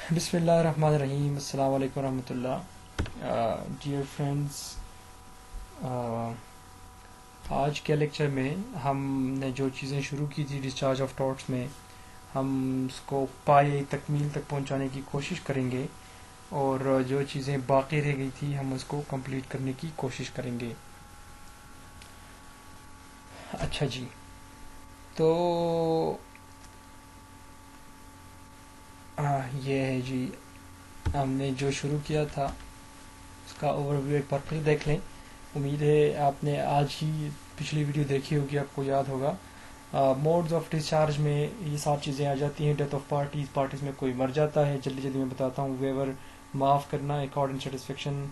بسم اللہ الرحمن الرحیم. السلام علیکم ورحمۃ اللہ. ڈیئر فرینڈس، آج کے لیکچر میں ہم نے جو چیزیں شروع کی تھی ڈسچارج آف ٹاٹس میں، ہم اس کو پائے تکمیل تک پہنچانے کی کوشش کریں گے، اور جو چیزیں باقی رہ گئی تھی ہم اس کو کمپلیٹ کرنے کی کوشش کریں گے. اچھا جی، تو یہ ہے جی، ہم نے جو شروع کیا تھا اس کا اوور ویو ایک بار پھر دیکھ لیں. امید ہے آپ نے آج ہی پچھلی ویڈیو دیکھی ہوگی، آپ کو یاد ہوگا. موڈز آف ڈسچارج میں یہ ساری چیزیں آ جاتی ہیں. ڈیتھ آف پارٹیز میں کوئی مر جاتا ہے، جلدی جلدی میں بتاتا ہوں. ویور معاف کرنا، ایکارڈ اینڈ سیٹسفیکشن،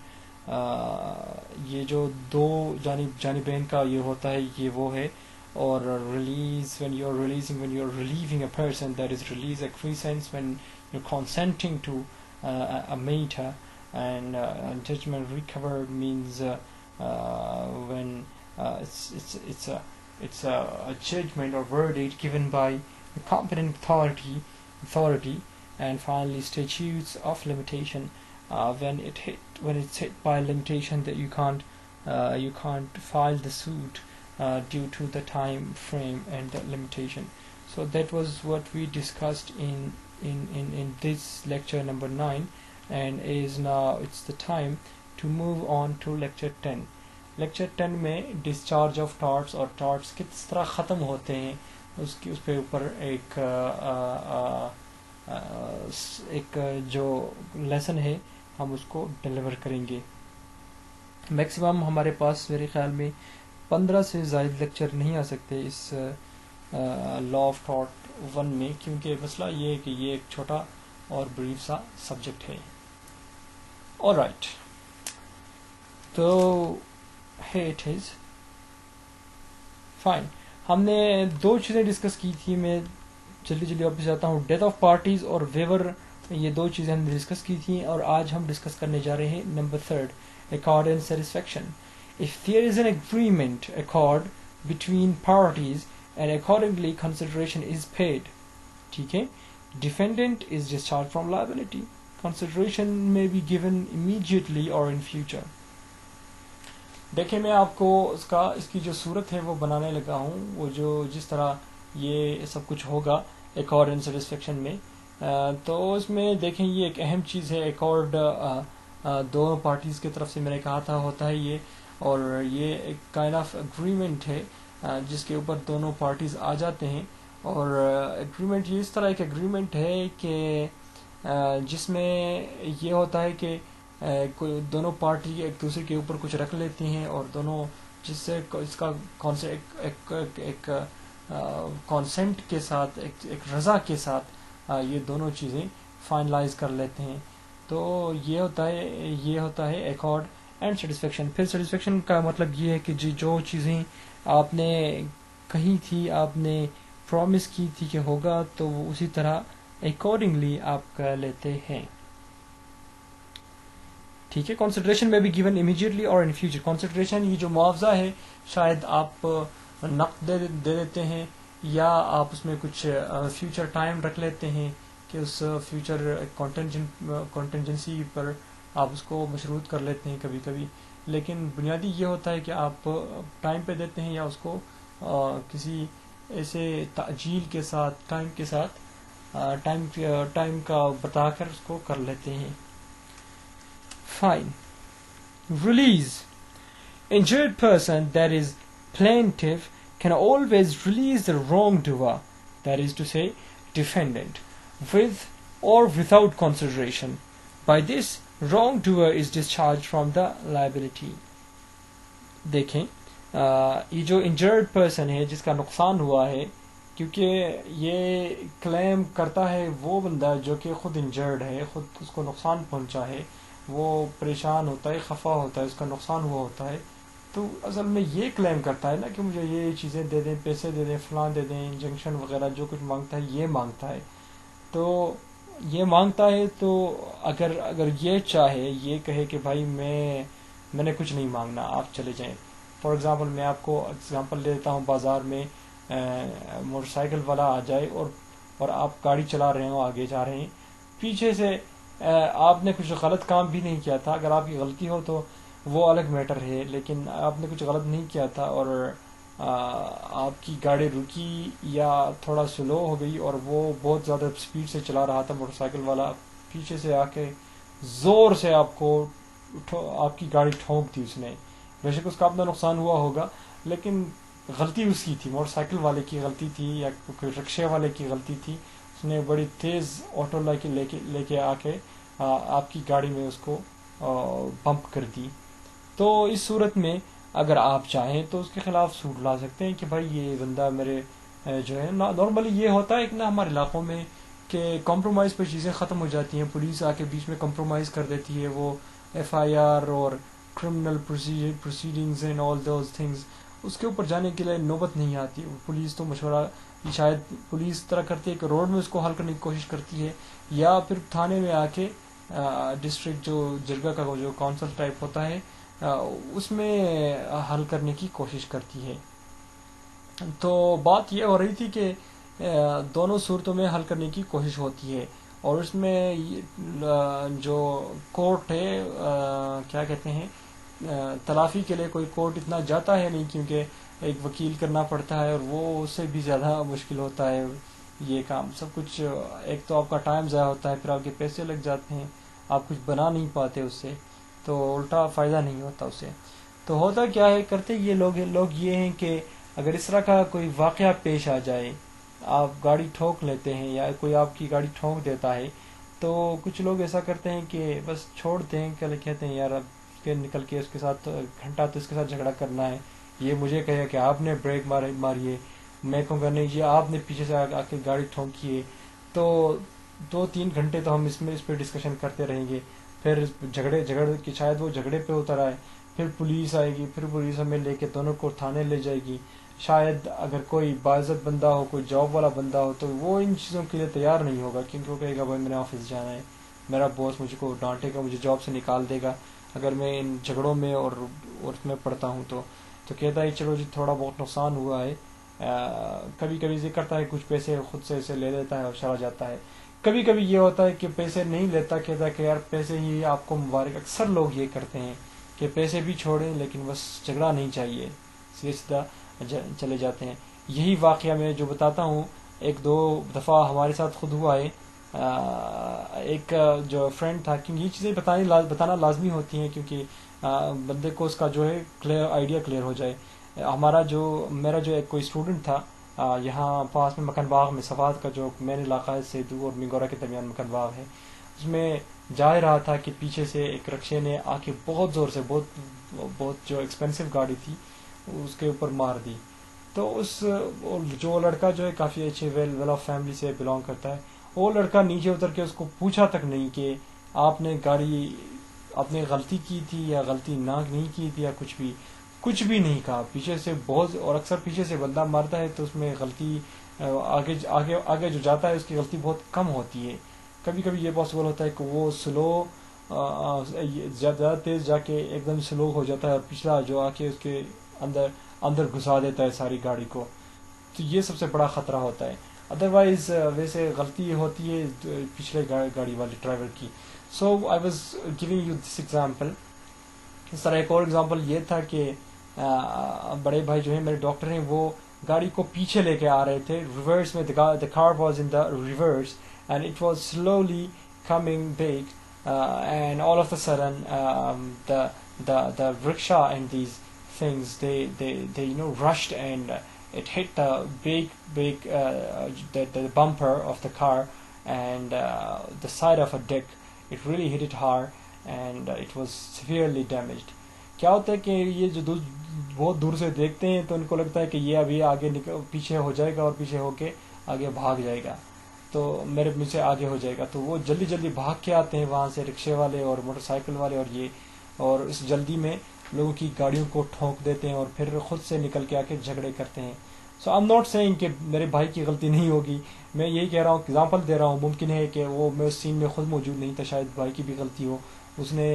یہ جو دو جانبین کا یہ ہوتا ہے، یہ وہ ہے. اور release, when you're relieving a person, that is release acquiescence when you're consenting to a matter. And judgment recovered means when it's a judgment or verdict given by the competent authority. And finally, statutes of limitation, when it's hit by a limitation that you can't file the suit due to the time frame and the limitation. So that was what we discussed in this lecture number 9, and is now it's the time to move on to lecture 10. lecture 10 میں discharge of ٹارٹس اور ٹارٹس کس طرح ختم ہوتے ہیں اس پہ اوپر ایک جو لیسن ہے ہم اس کو ڈیلیور کریں گے. میکسیمم ہمارے پاس میرے خیال میں 15 سے زائد لیکچر نہیں آ سکتے اس لا آف ٹاٹ 1 میں، کیونکہ مسئلہ یہ ہے کہ یہ ایک چھوٹا اور بریف سا سبجیکٹ ہے. آلرائٹ، تو اٹ از فائن. ہم نے دو چیزیں ڈسکس کی تھی، میں جلدی واپس جاتا ہوں. ڈیتھ آف پارٹیز اور ویور، یہ دو چیزیں ہم نے ڈسکس کی تھیں، اور آج ہم ڈسکس کرنے جا رہے ہیں number 3، accord and satisfaction. If there is an agreement accord between parties and accordingly consideration is paid، ٹھیک ہے، defendant is discharged from liability. Consideration may be given immediately or in future. دیکھیں، میں آپ کو اس کی جو صورت ہے وہ بنانے لگا ہوں، وہ جس طرح یہ سب کچھ ہوگا accord and satisfaction میں. تو اس میں دیکھیں، یہ ایک اہم چیز ہے. accord دونوں پارٹیز کی طرف سے میں نے کہا تھا ہوتا ہے یہ، اور یہ ایک کائنڈ آف اگریمنٹ ہے جس کے اوپر دونوں پارٹیز آ جاتے ہیں. اور اگریمنٹ یہ اس طرح ایک اگریمنٹ ہے کہ جس میں یہ ہوتا ہے کہ دونوں پارٹی ایک دوسرے کے اوپر کچھ رکھ لیتی ہیں، اور دونوں جس سے اس کا ایک کانسنٹ کے ساتھ، ایک رضا کے ساتھ یہ دونوں چیزیں فائنلائز کر لیتے ہیں. تو یہ ہوتا ہے ایکارڈ اینڈ سیٹسفیکشن. پھر سیٹسفیکشن کا مطلب یہ ہے کہ جو چیزیں آپ نے کہی تھی، آپ نے پرومس کی تھی کہ ہوگا، تو وہ اسی طرح اکارڈنگلی آپ کر لیتے ہیں. ٹھیک ہے. کنسیڈریشن میں بھی گیون امیجیٹلی اور ان فیوچر. کنسیڈریشن یہ جو معاوضہ ہے، شاید آپ نقد دے دیتے ہیں، یا آپ اس میں کچھ فیوچر ٹائم رکھ لیتے ہیں کہ اس فیوچر کانٹینجنسی پر آپ اس کو مشروط کر لیتے ہیں کبھی کبھی. لیکن بنیادی یہ ہوتا ہے کہ آپ ٹائم پہ دیتے ہیں، یا اس کو کسی ایسے تعجیل کے ساتھ، ٹائم کا بتا کر اس کو کر لیتے ہیں. Fine. Release. Injured person, that is plaintiff, can always release the wrongdoer, that is to say defendant, with or without consideration. By this, wrongdoer is discharged from the liability. دیکھیں، یہ جو انجرڈ پرسن ہے، جس کا نقصان ہوا ہے، کیونکہ یہ کلیم کرتا ہے وہ بندہ جو کہ خود انجرڈ ہے، خود اس کو نقصان پہنچا ہے، وہ پریشان ہوتا ہے، خفا ہوتا ہے، اس کا نقصان ہوا ہوتا ہے. تو اصل میں یہ کلیم کرتا ہے نا کہ مجھے یہ چیزیں دے دیں، پیسے دے دیں، فلاں دے دیں، انجنکشن وغیرہ جو کچھ مانگتا ہے یہ مانگتا ہے. تو یہ مانگتا ہے، تو اگر یہ چاہے، یہ کہے کہ بھائی میں نے کچھ نہیں مانگنا، آپ چلے جائیں. فار ایگزامپل، میں آپ کو ایگزامپل دیتا ہوں. بازار میں موٹر سائیکل والا آ جائے اور آپ گاڑی چلا رہے ہو، آگے جا رہے ہیں، پیچھے سے آپ نے کچھ غلط کام بھی نہیں کیا تھا. اگر آپ کی غلطی ہو تو وہ الگ میٹر ہے, لیکن آپ نے کچھ غلط نہیں کیا تھا اور آپ کی گاڑی رکی یا تھوڑا سلو ہو گئی اور وہ بہت زیادہ سپیڈ سے چلا رہا تھا موٹر سائیکل والا, پیچھے سے آ کے زور سے آپ کی گاڑی ٹھونک دی اس نے. بے شک اس کا اپنا نقصان ہوا ہوگا, لیکن غلطی اس کی تھی, موٹر سائیکل والے کی غلطی تھی یا کوئی رکشے والے کی غلطی تھی. اس نے بڑی تیز آٹو لے کے آ کے آپ کی گاڑی میں اس کو بمپ کر دی. تو اس صورت میں اگر آپ چاہیں تو اس کے خلاف سوٹ لا سکتے ہیں کہ بھائی یہ بندہ میرے جو ہے نارملی یہ ہوتا ہے کہ نا ہمارے علاقوں میں کہ کمپرومائز پہ چیزیں ختم ہو جاتی ہیں, پولیس آ کے بیچ میں کمپرومائز کر دیتی ہے, وہ ایف آئی آر اور criminal proceedings and all those things اس کے اوپر جانے کے لیے نوبت نہیں آتی. پولیس تو مشورہ شاید پولیس طرح کرتی ہے کہ روڈ میں اس کو حل کرنے کی کوشش کرتی ہے, یا پھر تھانے میں آ کے ڈسٹرکٹ جو جرگہ کا جو کونسل ٹائپ ہوتا ہے اس میں حل کرنے کی کوشش کرتی ہے. تو بات یہ ہو رہی تھی کہ دونوں صورتوں میں حل کرنے کی کوشش ہوتی ہے, اور اس میں جو کورٹ ہے کیا کہتے ہیں تلافی کے لیے کوئی کورٹ اتنا جاتا ہے نہیں, کیونکہ ایک وکیل کرنا پڑتا ہے اور وہ اس سے بھی زیادہ مشکل ہوتا ہے یہ کام. سب کچھ ایک تو آپ کا ٹائم ضائع ہوتا ہے, پھر آپ کے پیسے لگ جاتے ہیں, آپ کچھ بنا نہیں پاتے اس سے, تو الٹا فائدہ نہیں ہوتا اس سے. تو ہوتا کیا ہے, کرتے یہ لوگ یہ ہیں کہ اگر اس طرح کا کوئی واقعہ پیش آ جائے, آپ گاڑی ٹھوک لیتے ہیں یا کوئی آپ کی گاڑی ٹھونک دیتا ہے, تو کچھ لوگ ایسا کرتے ہیں کہ بس چھوڑتے ہیں, کہتے ہیں یار اب کے نکل کے اس کے ساتھ گھنٹہ تو اس کے ساتھ جھگڑا کرنا ہے, یہ مجھے کہے کہ آپ نے بریک ماری ہے, میں کہوں گا نہیں یہ آپ نے پیچھے سے آ کے گاڑی ٹھونکی ہے. تو 2-3 گھنٹے تو ہم اس پہ ڈسکشن کرتے رہیں گے, پھر جھگڑے کہ شاید وہ جھگڑے پہ اتر آئے, پھر پولیس آئے گی, پھر پولیس ہمیں لے کے دونوں کو تھانے لے جائے گی. شاید اگر کوئی باعزت بندہ ہو, کوئی جاب والا بندہ ہو, تو وہ ان چیزوں کے لیے تیار نہیں ہوگا, کیونکہ وہ کہے گا بھائی میں نے آفس جانا ہے, میرا باس مجھ کو ڈانٹے گا, مجھے جاب سے نکال دے گا اگر میں ان جھگڑوں میں اور اس میں پڑتا ہوں. تو کہتا ہے چلو جی تھوڑا بہت نقصان ہوا ہے, کبھی کبھی یہ کرتا ہے کچھ پیسے خود سے اسے لے لیتا ہے اور چلا جاتا ہے. کبھی کبھی یہ ہوتا ہے کہ پیسے نہیں لیتا, کہتا ہے کہ یار پیسے ہی آپ کو مبارک. اکثر لوگ یہ کرتے ہیں کہ پیسے بھی چھوڑیں لیکن بس جھگڑا نہیں چاہیے, سیدھا چلے جاتے ہیں. یہی واقعہ میں جو بتاتا ہوں 1-2 دفعہ ہمارے ساتھ خود ہوا ہے. ایک جو فرینڈ تھا, کیونکہ یہ چیزیں بتانا لازمی ہوتی ہیں کیونکہ بندے کو اس کا جو ہے آئیڈیا کلیئر ہو جائے. میرا جو ایک کوئی اسٹوڈنٹ تھا یہاں پاس میں مکن باغ میں, صفات کا جو مین علاقہ ہے سیدو اور مینگورا کے درمیان مکن باغ ہے, اس میں جا رہا تھا کہ پیچھے سے ایک رکشے نے آ کے بہت زور سے بہت جو ایکسپینسو گاڑی تھی اس کے اوپر مار دی. تو جو لڑکا جو ہے کافی اچھے ویل آف فیملی سے بلانگ کرتا ہے, وہ لڑکا نیچے اتر کے اس کو پوچھا تک نہیں کہ آپ نے غلطی کی تھی یا غلطی نہیں کی تھی یا کچھ بھی نہیں کہا. پیچھے سے اور اکثر پیچھے سے بندہ مارتا ہے تو اس میں غلطی آگے جو جاتا ہے اس کی غلطی بہت کم ہوتی ہے. کبھی کبھی یہ پاسبل ہوتا ہے کہ وہ سلو زیادہ تیز جا کے ایک دم سلو ہو جاتا ہے اور پچھلا جو آ کے اس کے اندر گھسا دیتا ہے ساری گاڑی کو, تو یہ سب سے بڑا خطرہ ہوتا ہے. ادروائز ویسے غلطی ہوتی ہے پچھلے گاڑی والے ڈرائیور کی. So I was giving you this example. اس طرح ایک اور ایگزامپل یہ تھا کہ بڑے بھائی جو ہیں میرے ڈاکٹر ہیں, وہ گاڑی کو پیچھے لے کے آ رہے تھے ریورس میں. the car was in the reverse and it was slowly coming back, and all of a sudden the rickshaw and these things they rushed and it hit the big the bumper of the car and the side of a deck. It really hit it hard and it was severely damaged. کیا ہوتا ہے کہ یہ جو بہت دور سے دیکھتے ہیں تو ان کو لگتا ہے کہ یہ ابھی آگے پیچھے ہو جائے گا اور پیچھے ہو کے آگے بھاگ جائے گا, تو میرے مجھ سے آگے ہو جائے گا. تو وہ جلدی جلدی بھاگ کے آتے ہیں وہاں سے, رکشے والے اور موٹر سائیکل والے, اور اس جلدی میں لوگوں کی گاڑیوں کو ٹھونک دیتے ہیں اور پھر خود سے نکل کے آ کے جھگڑے کرتے ہیں. سو آئی ایم ناٹ سیئنگ کہ میرے بھائی کی غلطی نہیں ہوگی, میں یہی کہہ رہا ہوں, اگزامپل دے رہا ہوں. ممکن ہے کہ میں اس سین میں خود موجود نہیں تھا, شاید بھائی کی بھی غلطی ہو, اس نے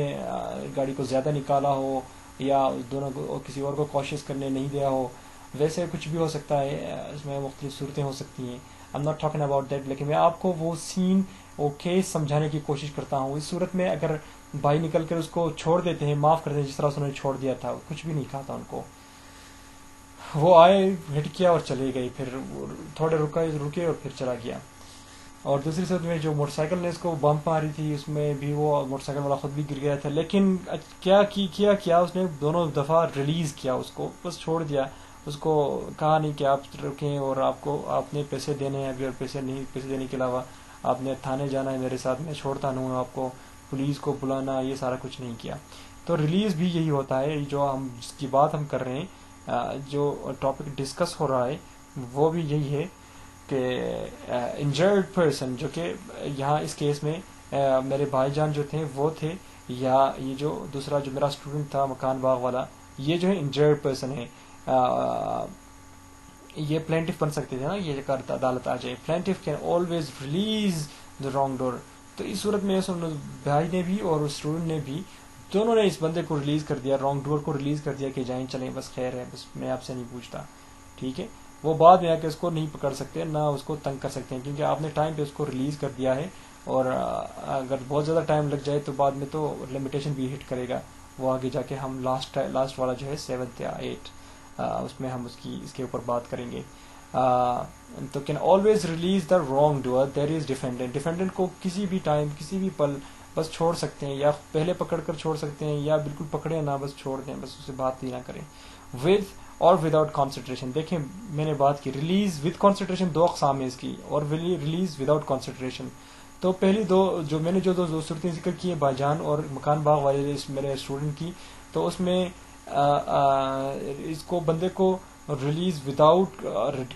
گاڑی کو زیادہ نکالا ہو یا دونوں کو کسی اور کو کوشش کرنے نہیں دیا ہو. ویسے کچھ بھی ہو سکتا ہے, اس میں مختلف صورتیں ہو سکتی ہیں. I am not talking about that, لیکن میں آپ کو وہ سین اوکے سمجھانے کی کوشش کرتا ہوں. اس صورت میں اگر بھائی نکل کر اس کو چھوڑ دیتے ہیں, معاف کر دیتے ہیں, جس طرح اس نے چھوڑ دیا تھا, کچھ بھی نہیں کہا تھا ان کو, وہ آئے ہٹ کیا اور چلے گئے, پھر تھوڑے رکے اور پھر چلا گیا. اور دوسری صورت میں جو موٹر سائیکل نے اس کو بمپ ماری تھی, اس میں بھی وہ موٹر سائیکل والا خود بھی گر گیا تھا, لیکن کیا اس نے دونوں دفعہ ریلیز کیا اس کو, بس چھوڑ دیا اس کو, کہا نہیں کہ آپ رکیں اور آپ نے پیسے دینے ہیں ابھی, اور پیسے دینے کے علاوہ آپ نے تھانے جانا ہے میرے ساتھ, میں چھوڑتا نہیں ہوں آپ کو, پولیس کو بلانا, یہ سارا کچھ نہیں کیا. تو ریلیز بھی یہی ہوتا ہے, جو جس کی بات ہم کر رہے ہیں, جو ٹاپک ڈسکس ہو رہا ہے وہ بھی یہی ہے کہ انجرڈ پرسن, جو کہ یہاں اس کیس میں میرے بھائی جان جو تھے وہ تھے, یا یہ جو دوسرا جو میرا اسٹوڈنٹ تھا مکان باغ والا, یہ جو ہے انجرڈ پرسن ہے. یہ پلینٹف بن سکتے تھے نا, یہ کر عدالت آ جائے, plaintiff can always release the wrongdoer. تو اس صورت میں بھائی نے بھی اور اسٹوڈنٹ نے بھی, دونوں نے اس بندے کو ریلیز کر دیا, رانگ ڈور کو ریلیز کر دیا کہ جائیں چلیں, بس خیر ہے, بس میں آپ سے نہیں پوچھتا, ٹھیک ہے. وہ بعد میں آ کے اس کو نہیں پکڑ سکتے, نہ اس کو تنگ کر سکتے ہیں, کیونکہ آپ نے ٹائم پہ اس کو ریلیز کر دیا ہے, اور اگر بہت زیادہ ٹائم لگ جائے تو بعد میں تو لمیٹیشن بھی ہٹ کرے گا. وہ آگے جا کے ہم لاسٹ والا جو ہے 7 یا 8, اس میں ہم اس کے اوپر بات کریں گے. تو can always release the wrong door, there is defendant کو کسی بھی ٹائم کسی بھی پل بس چھوڑ سکتے ہیں, یا پہلے پکڑ کر چھوڑ سکتے ہیں, یا بالکل پکڑے نہ, بس چھوڑ دیں, بس اسے بات ہی نہ کریں. ود اور وداؤٹ کانسنٹریشن, دیکھیں میں نے بات کی ریلیز ود کانسنٹریشن, دو اقسام ہے اس کی, اور ریلیز وداؤٹ کانسنٹریشن. تو پہلی جو میں نے جو دو صورتیں ذکر کی ہیں, بھائی جان اور مکان باغ والے میرے اسٹوڈنٹ کی, تو اس میں اس کو بندے کو ریلیز وداؤٹ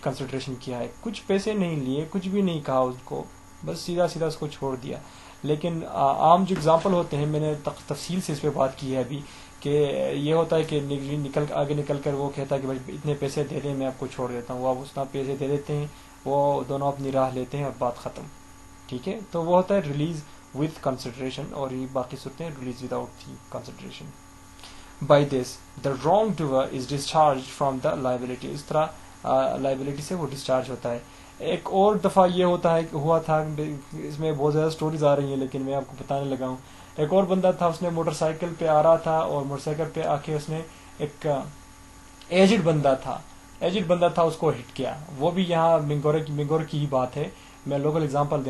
کنسنٹریشن کیا ہے, کچھ پیسے نہیں لیے, کچھ بھی نہیں کہا اس کو, بس سیدھا اس کو چھوڑ دیا. لیکن عام جو اگزامپل ہوتے ہیں, میں نے تفصیل سے اس پہ بات کی ہے ابھی, کہ یہ ہوتا ہے کہ آگے نکل کر وہ کہتا ہے کہ بھائی اتنے پیسے دے دیں, میں آپ کو چھوڑ دیتا ہوں, وہ آپ اتنا پیسے دے دیتے ہیں, وہ دونوں اپنی راہ لیتے ہیں اور بات ختم, ٹھیک ہے. تو وہ ہوتا ہے ریلیز ود کنسنٹریشن, اور یہ باقی صورتیں release without concentration. By this the wrongdoer is discharge from the liability, اس طرح لائبلٹی سے وہ ڈسچارج ہوتا ہے. ایک اور دفعہ یہ ہوا تھا, اس میں بہت زیادہ سٹوریز آ رہی ہیں لیکن میں آپ کو بتانے لگا ہوں. ایک اور بندہ تھا, اس نے موٹر سائیکل پہ آ رہا تھا, اور موٹر سائیکل پہ آ کے اس نے ایک ایجڈ بندہ تھا اس کو ہٹ کیا. وہ بھی یہاں منگورا کی ہی بات ہے, میں لوکل اگزامپل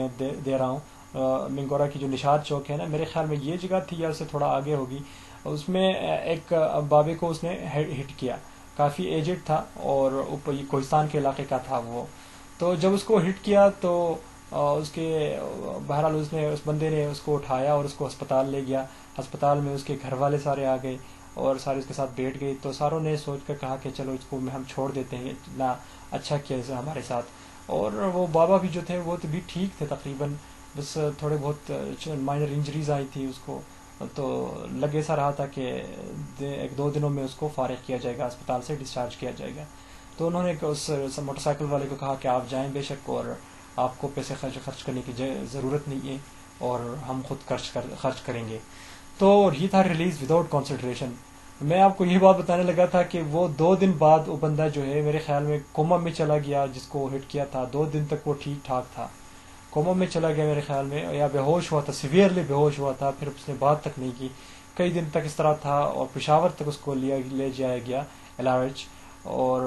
دے رہا ہوں. منگورا کی جو نشاد چوک ہے نا, میرے خیال میں یہ جگہ تھی یا اس سے تھوڑا آگے ہوگی, اس میں ایک بابے کو اس نے ہٹ کیا, کافی ایجڈ تھا, اور اوپر کوہستان کے علاقے کا تھا وہ. تو جب اس کو ہٹ کیا تو اس کے بہرحال اس بندے نے اس کو اٹھایا اور اس کو ہسپتال لے گیا. ہسپتال میں اس کے گھر والے سارے آ گئے اور سارے اس کے ساتھ بیٹھ گئے. تو ساروں نے سوچ کر کہا کہ چلو اس کو ہم چھوڑ دیتے ہیں, اتنا اچھا کیا ہمارے ساتھ. اور وہ بابا بھی جو تھے وہ تو بھی ٹھیک تھے تقریباً, بس تھوڑے بہت مائنر انجریز آئی تھی اس کو, تو لگ ایسا رہا تھا کہ 1-2 دنوں میں اس کو فارغ کیا جائے گا, اسپتال سے ڈسچارج کیا جائے گا. تو انہوں نے اس موٹر سائیکل والے کو کہا کہ آپ جائیں بے شک, اور آپ کو پیسے خرچ کرنے کی ضرورت نہیں ہے, اور ہم خود خرچ کریں گے. تو یہ تھا ریلیز وداؤٹ کانسنٹریشن. میں آپ کو یہ بات بتانے لگا تھا کہ وہ 2 دن بعد وہ بندہ جو ہے میرے خیال میں کوما میں چلا گیا, جس کو ہٹ کیا تھا. 2 دن تک وہ ٹھیک ٹھاک تھا, کوما میں چلا گیا میرے خیال میں, یا بے ہوش ہوا تھا, سیویئرلی بے ہوش ہوا تھا. پھر اس نے بات تک نہیں کی, کئی دن تک اس طرح تھا, اور پشاور تک اس کو لے جایا گیا LRH, اور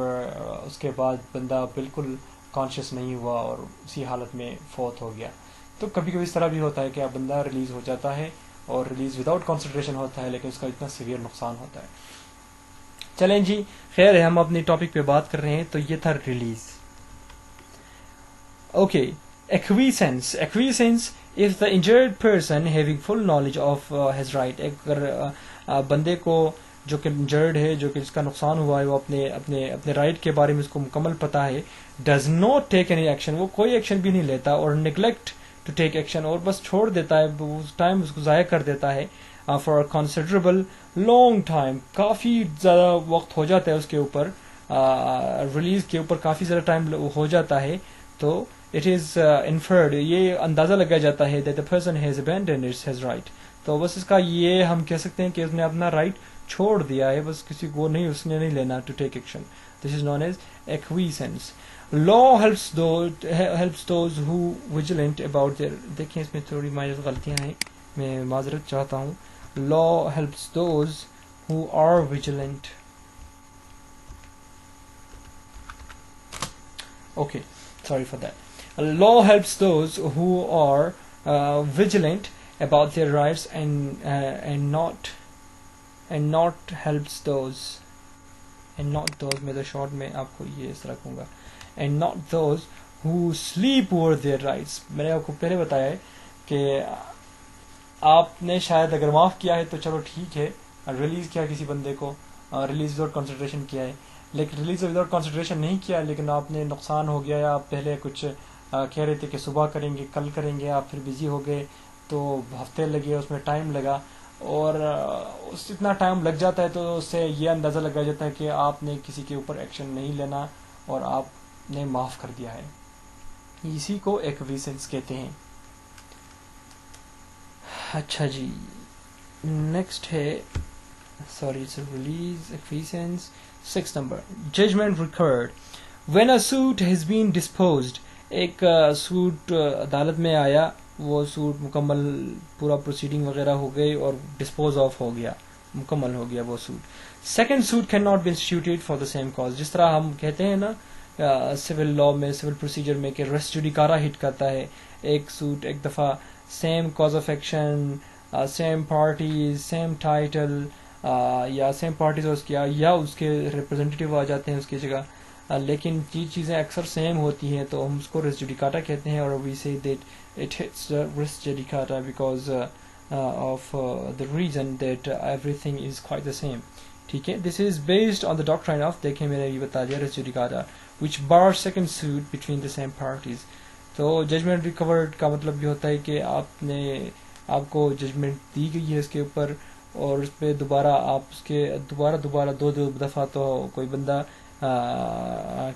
اس کے بعد بندہ بالکل کانشیس نہیں ہوا اور اسی حالت میں فوت ہو گیا. تو کبھی کبھی اس طرح بھی ہوتا ہے کہ بندہ ریلیز ہو جاتا ہے, اور ریلیز وداؤٹ کانسنٹریشن ہوتا ہے, لیکن اس کا اتنا سیویئر نقصان ہوتا ہے. چلیں جی, خیر ہے, ہم اپنی ٹاپک پہ بات کر رہے ہیں. تو یہ تھا release. Okay, acquiescence if the injured person having full knowledge of his right, اگر بندے کو جو کہ انجرڈ ہے, جو کہ جس کا نقصان ہوا ہے, وہ اپنے رائٹ کے بارے میں اس کو مکمل پتہ ہے, does not take any action, وہ کوئی ایکشن بھی نہیں لیتا, اور نیگلیکٹ ٹو ٹیک ایکشن, اور بس چھوڑ دیتا ہے, ٹائم اس کو ضائع کر دیتا ہے, فار کنسیڈریبل لانگ ٹائم, کافی زیادہ وقت ہو جاتا ہے اس کے اوپر, ریلیز کے اوپر کافی زیادہ ٹائم ہو جاتا ہے. تو it is inferred, یہ اندازہ لگایا جاتا ہے that the person has abandoned his right. تو بس اس کا یہ ہم کہہ سکتے ہیں کہ اس نے اپنا رائٹ چھوڑ دیا ہے, بس کسی کو نہیں, اس نے نہیں لینا to take action. This is known as acquiescence. law helps those who vigilant about their. دیکھیں اس میں تھوڑی مائنر غلطیاں ہیں, میں معذرت چاہتا ہوں. law helps those who are vigilant. Okay, sorry for that. Law helps those who are vigilant about their rights and not helps those میں تو شارٹ میں آپ کو یہ اس طرح کہوں گا, and not those who sleep over their rights. میں نے آپ کو پہلے بتایا ہے کہ آپ نے شاید اگر معاف کیا ہے تو چلو ٹھیک ہے, ریلیز کیا کسی بندے کو, ریلیز وداؤٹ کنسیڈریشن کیا ہے, لیکن ریلیز وداؤٹ کنسیڈریشن نہیں کیا, لیکن آپ نے نقصان ہو گیا, یا آپ پہلے کچھ کہہ رہے تھے کہ صبح کریں گے, کل کریں گے, آپ پھر بزی ہو گئے تو ہفتے لگے, اس میں ٹائم لگا, اور اس اتنا ٹائم لگ جاتا ہے تو اس سے یہ اندازہ لگا جاتا ہے کہ آپ نے کسی کے اوپر ایکشن نہیں لینا اور آپ نے معاف کر دیا ہے. اسی کو ایکویسنس کہتے ہیں. اچھا جی, نیکسٹ ہے release acquiescence. 6 number, judgment record when a suit has been disposed. ایک سوٹ عدالت میں آیا, وہ سوٹ مکمل پورا پروسیڈنگ وغیرہ ہو گئی اور ڈسپوز آف ہو گیا, مکمل ہو گیا وہ suit. Second suit can not be instituted for the same cause. جس طرح ہم کہتے ہیں نا سول لا میں, سول پروسیجر میں, کہ ریس جوڈیکارا ہٹ کرتا ہے. ایک سوٹ ایک دفعہ same cause of action, same parties, same title, یا سیم پارٹیز یا اس کے ریپرزینٹیو آ جاتے ہیں اس کی جگہ, لیکن یہ چیزیں اکثر سیم ہوتی ہیں تو ہم اس کو ریس جوڈیکاٹا کہتے ہیں. اور we say that it hits res judicata because of the reason that everything is quite the same. ٹھیک ہے, this is based on the doctrine of, دیکھیں میں نے یہ بتا دیا, res judicata which bar second suit between the same parties. تو judgment record کا مطلب یہ ہوتا ہے کہ آپ کو ججمنٹ دی گئی ہے اس کے اوپر, اور اس پہ دوبارہ آپ اس کے دوبارہ دو دفعہ تو کوئی بندہ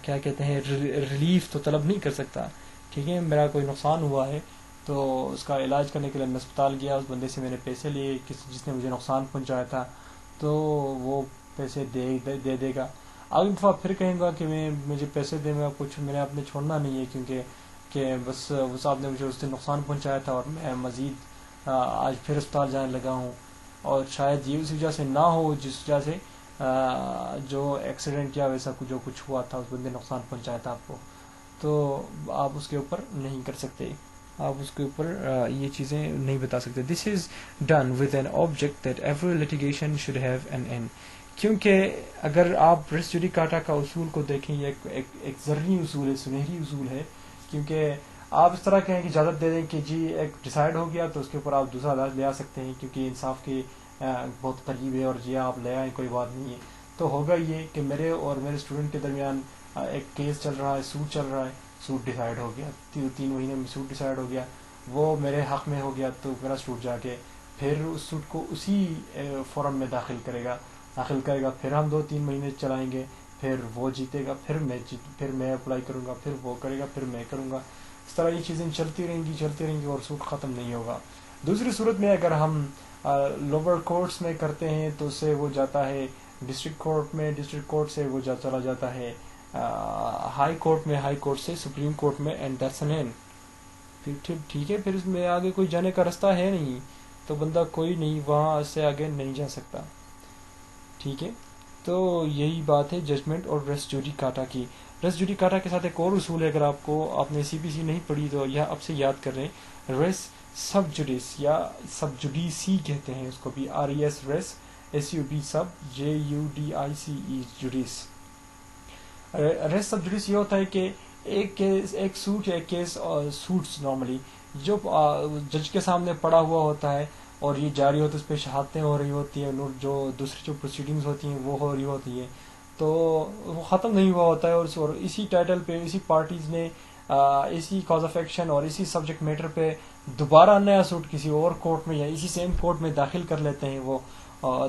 کیا کہتے ہیں ریلیف تو طلب نہیں کر سکتا. ٹھیک ہے, میرا کوئی نقصان ہوا ہے تو اس کا علاج کرنے کے لیے میں اسپتال گیا, اس بندے سے میں نے پیسے لیے جس نے مجھے نقصان پہنچایا تھا, تو وہ پیسے دے دے گا. اگلی دفعہ پھر کہیں گا کہ مجھے پیسے دے, میں کچھ میں نے آپ نے چھوڑنا نہیں ہے, کیونکہ کہ بس وہ صاحب نے مجھے اس دن نقصان پہنچایا تھا اور میں مزید آج پھر اسپتال جانے لگا ہوں, اور شاید یہ اس وجہ سے نہ ہو جس وجہ سے جو ایکسیڈنٹ یا ویسا جو کچھ ہوا تھا, اس بندے نقصان پہنچایا تھا آپ کو, تو آپ اس کے اوپر نہیں کر سکتے, آپ اس کے اوپر یہ چیزیں نہیں بتا سکتے. This is done with an object that every litigation should have an end. کیونکہ اگر آپ ریس جوڈیکاٹا کا اصول کو دیکھیں, یہ ایک زرعی اصول ہے, سنہری اصول ہے, کیونکہ آپ اس طرح کہیں کہ اجازت دے دیں کہ جی ایک ڈیسائیڈ ہو گیا تو اس کے اوپر آپ دوسرا عدالت لے آ سکتے ہیں, کیونکہ انصاف کے بہت قریب ہے, اور جی آپ لے آئیں کوئی بات نہیں ہے. تو ہوگا یہ کہ میرے اور میرے اسٹوڈنٹ کے درمیان ایک کیس چل رہا ہے, سوٹ چل رہا ہے, سوٹ ڈیسائیڈ ہو گیا, 3 مہینے میں سوٹ ڈیسائیڈ ہو گیا, وہ میرے حق میں ہو گیا, تو میرا سوٹ جا کے پھر اس سوٹ کو اسی فورم میں داخل کرے گا, پھر ہم 2-3 مہینے چلائیں گے, پھر وہ جیتے گا, پھر میں اپلائی کروں گا, پھر وہ کرے گا, پھر میں کروں گا. اس طرح یہ چیزیں چلتی رہیں گی اور سوٹ ختم نہیں ہوگا. دوسری صورت میں اگر ہم لوور کورٹس میں کرتے ہیں تو اس سے وہ جاتا ہے ڈسٹرکٹ کورٹ میں, ڈسٹرکٹ کورٹ سے وہ چلا جاتا ہے ہائی کورٹ میں, ہائی کورٹ سے سپریم کورٹ میں, اینڈ دیٹس این اینڈ. ٹھیک ہے, پھر اس میں آگے کوئی جانے کا رستہ ہے نہیں, تو بندہ کوئی نہیں وہاں سے آگے نہیں جا سکتا. ٹھیک ہے, تو یہی بات ہے ججمنٹ اور ریس جوڈیکاٹا کی. ریس جوڈیکاٹا کے ساتھ ایک اور اصول ہے, اگر آپ نے سی پی سی نہیں پڑھی تو یہ اب سے یاد کر رہے ہیں, ریس سب جوڈیس یا سب جوڈیسی کہتے ہیں اس کو بھی, RES ریس, SUB سب, JUDICE جوڈیس. ریس سب جوڈیس یہ ہوتا ہے کہ ایک سوٹ یا ایک کیس, سوٹس نارملی جو جج کے سامنے پڑا ہوا ہوتا ہے اور یہ جاری ہوتا ہے, اس پہ شہادتیں ہو رہی ہوتی ہیں, جو دوسری جو پروسیڈنگز ہوتی ہیں وہ ہو رہی ہوتی ہیں, تو وہ ختم نہیں ہوا ہوتا ہے, اور اسی ٹائٹل پہ اسی پارٹیز نے اسی کاز آف ایکشن اور اسی سبجیکٹ میٹر پہ دوبارہ نیا سوٹ کسی اور کورٹ میں یا اسی سیم کورٹ میں داخل کر لیتے ہیں وہ,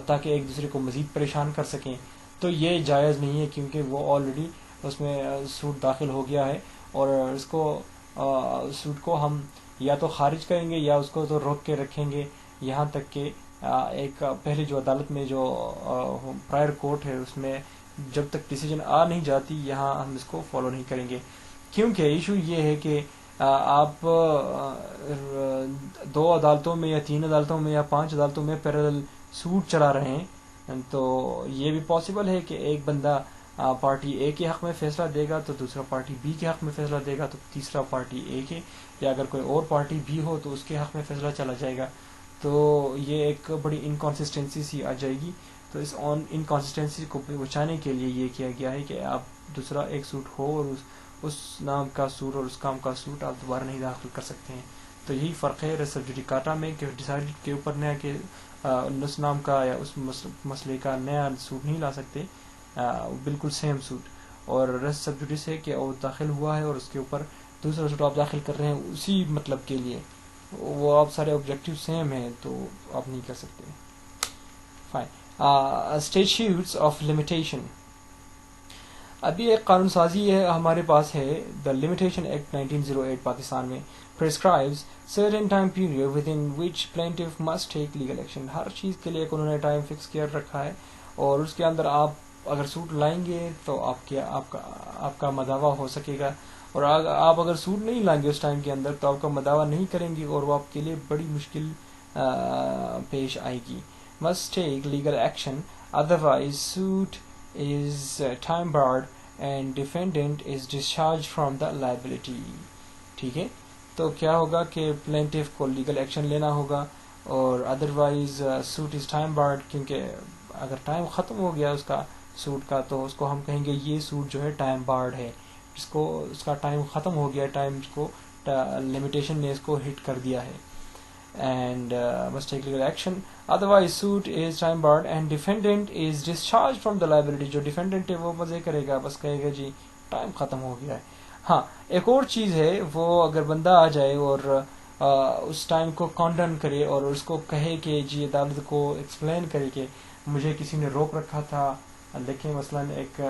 تاکہ ایک دوسرے کو مزید پریشان کر سکیں. تو یہ جائز نہیں ہے, کیونکہ وہ آلریڈی اس میں سوٹ داخل ہو گیا ہے, اور اس کو سوٹ کو ہم یا تو خارج کریں گے یا اس کو تو روک کے رکھیں گے, یہاں تک کہ ایک پہلے جو عدالت میں جو پرائر کورٹ ہے اس میں جب تک ڈیسیجن آ نہیں جاتی یہاں ہم اس کو فالو نہیں کریں گے، کیونکہ ایشو یہ ہے کہ آپ 2 عدالتوں میں یا 3 عدالتوں میں یا 5 عدالتوں میں پیرالل سوٹ چلا رہے ہیں، تو یہ بھی پاسبل ہے کہ ایک بندہ پارٹی اے کے حق میں فیصلہ دے گا تو دوسرا پارٹی بی کے حق میں فیصلہ دے گا تو تیسرا پارٹی اے کے، یا اگر کوئی اور پارٹی بھی ہو تو اس کے حق میں فیصلہ چلا جائے گا. تو یہ ایک بڑی انکانسسٹینسی سی آ جائے گی. تو اس انکانسسٹینسی کو بچانے کے لیے یہ کیا گیا ہے کہ آپ دوسرا ایک سوٹ ہو اور اس نام کا سوٹ اور اس کام کا سوٹ آپ دوبارہ نہیں داخل کر سکتے ہیں. تو یہی فرق ہے ریس جوڈیکاٹا میں کہ ڈیسائیڈ کے اوپر نیا کہ اس نام کا یا اس مسئلے کا نیا سوٹ نہیں لا سکتے، بالکل سیم سوٹ. اور ریس سب جوڈیس ہے کہ وہ داخل ہوا ہے اور اس کے اوپر دوسرا سوٹ آپ داخل کر رہے ہیں اسی مطلب کے لیے، وہ آپ سارے آبجیکٹیو سیم ہیں تو آپ نہیں کر سکتے. فائن. Statutes of limitation. ابھی ایک قانون سازی ہے ہمارے پاس ہے، دا لمیٹیشن ایکٹ 1908 پاکستان میں prescribes certain time period within which plaintiff must take legal action. ہر چیز کے لیے انہوں نے ٹائم فکس کر رکھا ہے اور اس کے اندر آپ اگر سوٹ لائیں گے تو آپ کا مداوع ہو سکے گا، اور آپ اگر سوٹ نہیں لائیں گے اس ٹائم کے اندر تو آپ کا مداوع نہیں کریں گے اور وہ آپ کے لیے بڑی مشکل پیش آئے گی. must take legal action otherwise suit is time barred and defendant is discharged from the liability. ٹھیک ہے، تو کیا ہوگا کہ پلینٹیف کو لیگل ایکشن لینا ہوگا اور otherwise suit is time barred, کیونکہ اگر ٹائم ختم ہو گیا اس کا سوٹ کا تو اس کو ہم کہیں گے یہ سوٹ جو ہے ٹائم بارڈ ہے، اس کا ٹائم ختم ہو گیا، ٹائم کو لمیٹیشن نے اس کو ہٹ کر دیا ہے. And must take legal action otherwise suit is time barred and defendant is discharged from the liability. جو ڈیفینڈنٹ ہے وہ مزے کرے گا، بس کہے گا جی ٹائم ختم ہو گیا ہے. ہاں ایک اور چیز ہے، وہ اگر بندہ آ جائے اور اس ٹائم کو کانڈن کرے اور اس کو کہے کہ جی عدالت کو ایکسپلین کرے کہ مجھے کسی نے روک رکھا تھا، دیکھیں مثلا ایک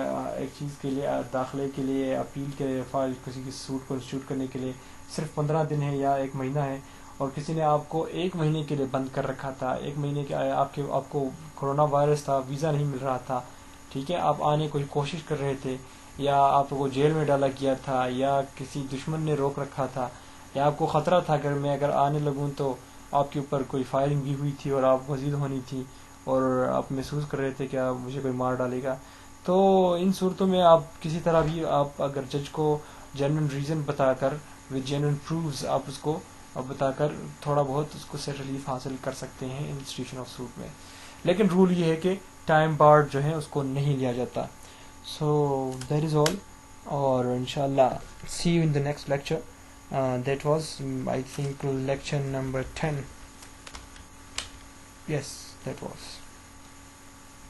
چیز کے لیے داخلے کے لیے اپیل کے لیے فائل کسی کی سوٹ کو انسٹیٹیوٹ کرنے کے لیے صرف 15 دن ہے یا 1 مہینہ ہے، اور کسی نے آپ کو 1 مہینے کے لیے بند کر رکھا تھا، 1 مہینے کے آپ کو کرونا وائرس تھا، ویزا نہیں مل رہا تھا، ٹھیک ہے، آپ آنے کی کوشش کر رہے تھے، یا آپ کو جیل میں ڈالا گیا تھا، یا کسی دشمن نے روک رکھا تھا، یا آپ کو خطرہ تھا کہ میں اگر آنے لگوں تو آپ کے اوپر کوئی فائرنگ بھی ہوئی تھی اور آپ مزید ہونی تھی اور آپ محسوس کر رہے تھے کہ مجھے کوئی مار ڈالے گا، تو ان صورتوں میں آپ کسی طرح بھی آپ اگر جج کو جینوئن ریزن بتا کر وتھ جینوئن پروفز آپ اس کو بتا کر تھوڑا بہت اس کو سے ریلیف حاصل کر سکتے ہیں انسٹیٹیوشن آف سوٹ میں. لیکن رول یہ ہے کہ ٹائم بارڈ جو ہے اس کو نہیں لیا جاتا. So that is all, اور انشاءاللہ see you in the next lecture. That was I think lecture number 10. Yes, that was.